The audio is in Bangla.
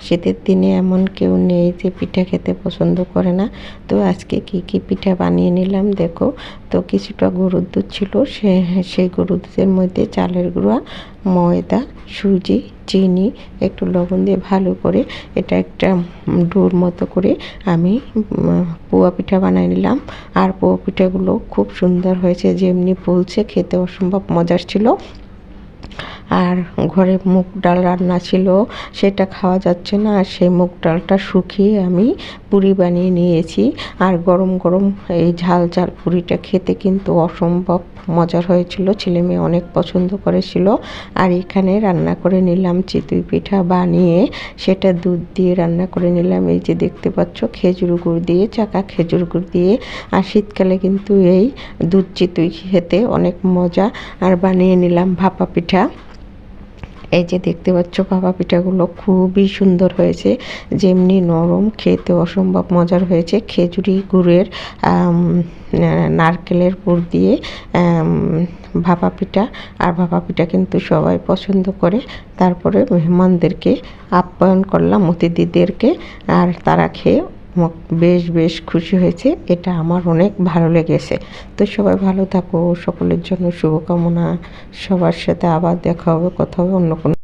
শীতের দিনে এমন কেউ নেই যে পিঠা খেতে পছন্দ করে না। তো আজকে কি পিঠা বানিয়ে নিলাম দেখো। তো কিছুটা গরুর দুধ ছিল, সেই গরুর দুধের মধ্যে চালের গুঁড়া, ময়দা, সুজি, চিনি, একটু লবণ দিয়ে ভালো করে এটা একটা ডোর মতো করে আমি পোয়া পিঠা বানিয়ে নিলাম। আর পোয়া পিঠাগুলো খুব সুন্দর হয়েছে, যেমনি ফুলছে খেতে অসম্ভব মজার ছিল। আর ঘরে মুগ ডাল রান্না ছিল, সেটা খাওয়া যাচ্ছে না, আর সেই মুগ ডালটা শুকিয়ে আমি পুরি বানিয়ে নিয়েছি। আর গরম গরম এই ঝাল ঝাল পুরিটা খেতে কিন্তু অসম্ভব মজার হয়েছিল, ছেলে মেয়ে অনেক পছন্দ করেছিল। আর এখানে রান্না করে নিলাম চিতই পিঠা বানিয়ে, সেটা দুধ দিয়ে রান্না করে নিলাম। এই যে দেখতে পাচ্ছ, খেজুর গুড় দিয়ে, চাকা খেজুর গুড় দিয়ে। আর শীতকালে কিন্তু এই দুধ চিতই খেতে অনেক মজা। আর বানিয়ে নিলাম ভাপা পিঠা। এই যে দেখতে পাচ্ছ, ভাপা পিঠাগুলো খুবই সুন্দর হয়েছে, যেমনি নরম, খেতে অসম্ভব মজার হয়েছে। খেজুরি গুড়ের নারকেলের পুর দিয়ে ভাপা পিঠা। আর ভাপা পিঠা কিন্তু সবাই পছন্দ করে। তারপরে মেহমানদেরকে আপ্যায়ন করলাম, অতিথিদেরকে, আর তারা খেয়ে বেশ বেশ খুশি হয়েছে। এটা আমার অনেক ভালো লেগেছে। তো সবাই ভালো থাকো, সকলের জন্য শুভকামনা। সবার সাথে আবার দেখা হবে, কথা হবে অন্য কোনো